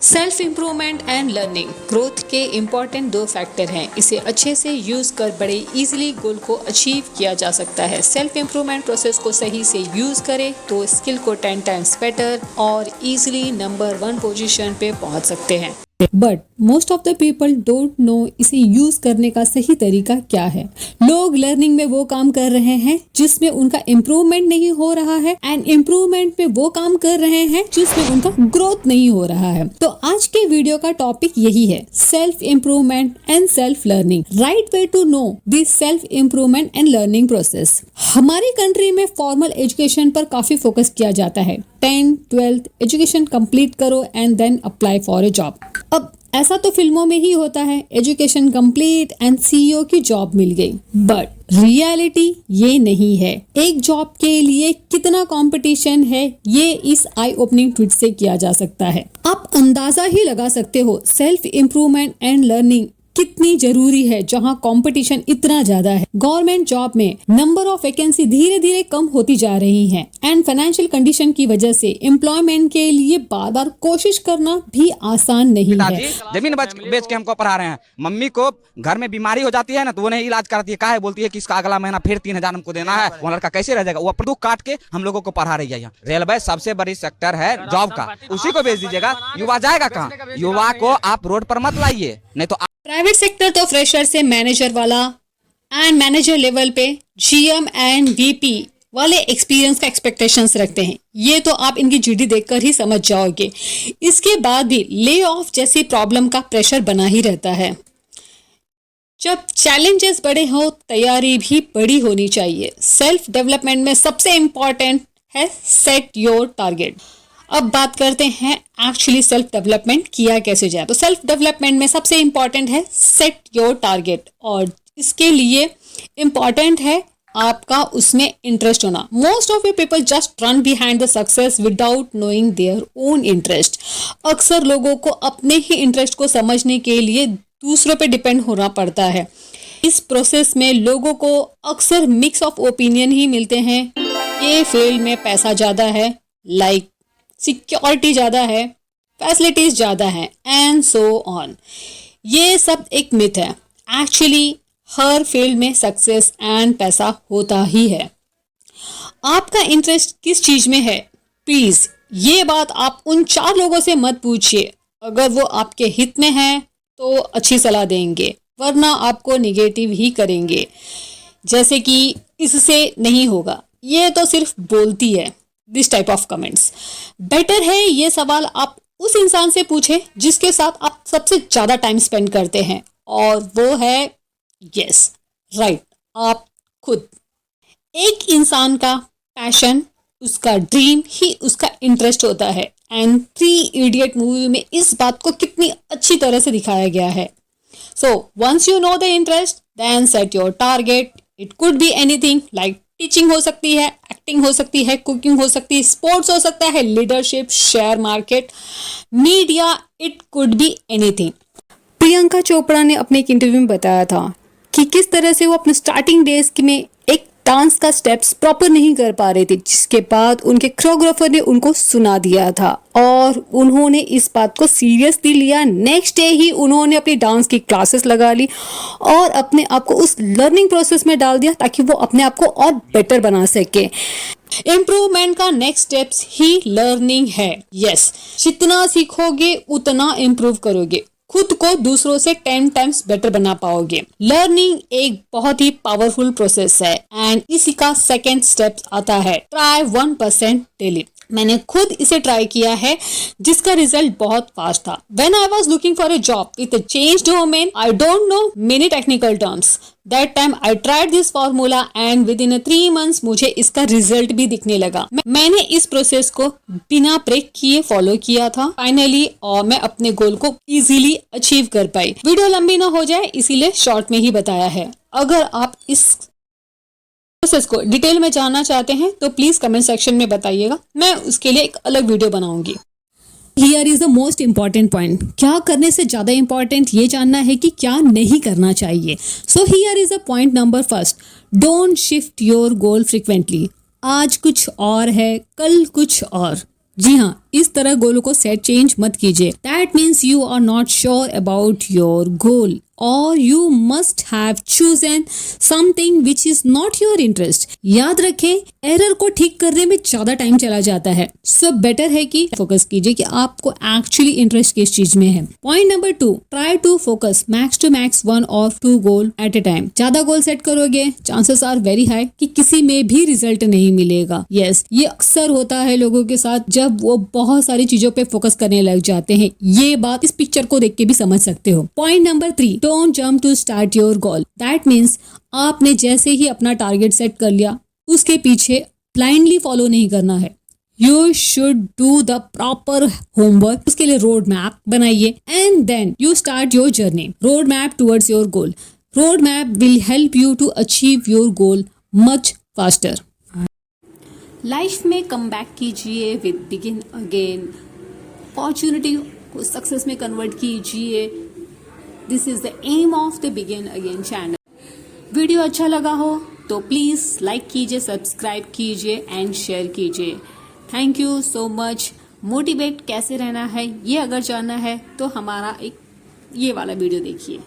Self improvement and learning growth के important दो factor हैं। इसे अच्छे से यूज़ कर बड़े इजीली गोल को अचीव किया जा सकता है। सेल्फ इम्प्रूवमेंट प्रोसेस को सही से यूज़ करें तो स्किल को 10 टाइम्स बेटर और इजीली नंबर 1 पोजीशन पे पहुंच सकते हैं। But most of the people don't know इसे यूज करने का सही तरीका क्या है। लोग लर्निंग में वो काम कर रहे हैं जिसमें उनका इम्प्रूवमेंट नहीं हो रहा है एंड इम्प्रूवमेंट में वो काम कर रहे हैं जिसमें उनका ग्रोथ नहीं हो रहा है। तो आज के वीडियो का टॉपिक यही है, self improvement and self learning, right way to know this self improvement and learning process. हमारी कंट्री में फॉर्मल एजुकेशन पर काफी फोकस किया जाता है। 10th 12th एजुकेशन कंप्लीट करो and then apply for a job. अब ऐसा तो फिल्मों में ही होता है, एजुकेशन कंप्लीट एंड सीईओ की जॉब मिल गई, बट रियलिटी ये नहीं है। एक जॉब के लिए कितना कंपटीशन है ये इस आई ओपनिंग ट्वीट से किया जा सकता है। आप अंदाजा ही लगा सकते हो सेल्फ इम्प्रूवमेंट एंड लर्निंग कितनी जरूरी है जहां कंपटीशन इतना ज्यादा है। गवर्नमेंट जॉब में नंबर ऑफ वैकेंसी धीरे धीरे कम होती जा रही हैं एंड फाइनेंशियल कंडीशन की वजह से एम्प्लॉयमेंट के लिए बार बार कोशिश करना भी आसान नहीं है। जमीन बेच के हमको पढ़ा रहे हैं। मम्मी को घर में बीमारी हो जाती है ना तो वो नहीं इलाज कराती है, काहे बोलती है कि इसका अगला महीना फिर 3,000 हमको देना है। वो लड़का कैसे रह जाएगा? वो प्रदूक काट के हम लोगों को पढ़ा रही है। यहाँ रेलवे सबसे बड़ी सेक्टर है जॉब का, उसी को बेच दीजिएगा। युवा जाएगा कहाँ? युवा को आप रोड पर मत लाइए, नहीं तो प्राइवेट सेक्टर तो फ्रेशर से मैनेजर वाला एंड मैनेजर लेवल पे जीएम एंड वीपी वाले एक्सपीरियंस का एक्सपेक्टेशंस रखते हैं। ये तो आप इनकी जीडी देखकर ही समझ जाओगे। इसके बाद भी ले ऑफ जैसी प्रॉब्लम का प्रेशर बना ही रहता है। जब चैलेंजेस बड़े हो तैयारी भी बड़ी होनी चाहिए। सेल्फ डेवलपमेंट में सबसे इम्पॉर्टेंट है सेट योर टारगेट। अब बात करते हैं एक्चुअली सेल्फ डेवलपमेंट किया कैसे जाए। तो सेल्फ डेवलपमेंट में सबसे इम्पॉर्टेंट है सेट योर टारगेट और इसके लिए इम्पॉर्टेंट है आपका उसमें इंटरेस्ट होना। Most of you people just run behind the success without knowing their own interest. अक्सर लोगों को अपने ही इंटरेस्ट को समझने के लिए दूसरों पे डिपेंड होना पड़ता है। इस प्रोसेस में लोगों को अक्सर मिक्स ऑफ ओपिनियन ही मिलते हैं। ये फील्ड में पैसा ज़्यादा है, लाइक सिक्योरिटी ज़्यादा है, फैसिलिटीज ज़्यादा हैं एंड सो ऑन। ये सब एक मिथ है। एक्चुअली हर फील्ड में सक्सेस एंड पैसा होता ही है। आपका इंटरेस्ट किस चीज़ में है, प्लीज़ ये बात आप उन 4 लोगों से मत पूछिए। अगर वो आपके हित में है तो अच्छी सलाह देंगे, वरना आपको निगेटिव ही करेंगे, जैसे कि इससे नहीं होगा, ये तो सिर्फ बोलती है। This type of comments. Better है ये सवाल आप उस इंसान से पूछें जिसके साथ आप सबसे ज़्यादा टाइम स्पेंड करते हैं, और वो है यस राइट आप खुद। एक इंसान का पैशन, उसका ड्रीम ही उसका इंटरेस्ट होता है एंड 3 इडियट मूवी में इस बात को कितनी अच्छी तरह से दिखाया गया है। So once you know the interest then set your target. It could be anything like teaching हो सकती है, एक्टिंग हो सकती है, कुकिंग हो सकती है, स्पोर्ट्स हो सकता है, leadership, share market, media, it could be anything. Priyanka Chopra ने अपने एक इंटरव्यू में बताया था कि किस तरह से वो अपने स्टार्टिंग डेज में एक डांस का स्टेप्स प्रॉपर नहीं कर पा रहे थे, जिसके बाद उनके कोरियोग्राफर ने उनको सुना दिया था और उन्होंने इस बात को सीरियसली लिया। नेक्स्ट डे ही उन्होंने अपनी डांस की क्लासेस लगा ली और अपने आप को उस लर्निंग प्रोसेस में डाल दिया ताकि वो अपने आप को और बेटर बना सके। इम्प्रूवमेंट का नेक्स्ट स्टेप्स ही लर्निंग है। यस, जितना सीखोगे उतना इम्प्रूव करोगे, खुद को दूसरों से 10 टाइम्स बेटर बना पाओगे। लर्निंग एक बहुत ही पावरफुल प्रोसेस है एंड इसी का सेकेंड स्टेप आता है ट्राई 1% डेली। मैंने खुद इसे ट्राई किया है जिसका रिजल्ट बहुत फास्ट था। When I was looking for a job with a changed domain, I don't know many technical terms. That time I tried this formula and within 3 months मुझे इसका रिजल्ट भी दिखने लगा। मैंने इस प्रोसेस को बिना ब्रेक किए फॉलो किया था फाइनली, और मैं अपने गोल को इजीली अचीव कर पाई। वीडियो लंबी ना हो जाए इसीलिए शॉर्ट में ही बताया है। अगर आप इस प्रोसेस को डिटेल में जानना चाहते हैं तो प्लीज कमेंट सेक्शन में बताइएगा, मैं उसके लिए एक अलग वीडियो बनाऊंगी। Here is the most important point. क्या करने से ज्यादा इम्पॉर्टेंट ये जानना है कि क्या नहीं करना चाहिए। So here is the point number first, don't shift your goal frequently. आज कुछ और है, कल कुछ और। जी हाँ, इस तरह गोलों को सेट चेंज मत कीजिए। That means you are not sure about your goal और you must have chosen something which is not your interest. याद रखें, एरर को ठीक करने में ज्यादा टाइम चला जाता है, सो बेटर है कि फोकस कीजिए कि आपको एक्चुअली इंटरेस्ट किस चीज में है। Point number 2, try to focus max to max 1 और 2 गोल एट ए टाइम। ज्यादा गोल सेट करोगे, चांसेस आर वेरी हाई कि किसी में भी रिजल्ट नहीं मिलेगा। यस, ये अक्सर होता है लोगों के साथ जब वो बहुत सारी चीजों पे फोकस करने लग जाते हैं। ये बात इस पिक्चर को देख के भी समझ सकते हो। Point number 3, don't jump to start your goal. That means आपने जैसे ही अपना टारगेट सेट कर लिया, उसके पीछे ब्लाइंडली फॉलो नहीं करना है। You should do the proper homework. उसके लिए रोड मैप बनाइए and then you start your journey. Road map towards your goal. Road map will help you to achieve your goal much faster. Life में come back कीजिए with begin again. Opportunity को success में convert कीजिए। This is the aim of the begin again channel. Video अच्छा लगा हो तो please like कीजिए, सब्सक्राइब कीजिए एंड शेयर कीजिए। Thank you so much. Motivate कैसे रहना है ये अगर जानना है तो हमारा एक ये वाला वीडियो देखिए।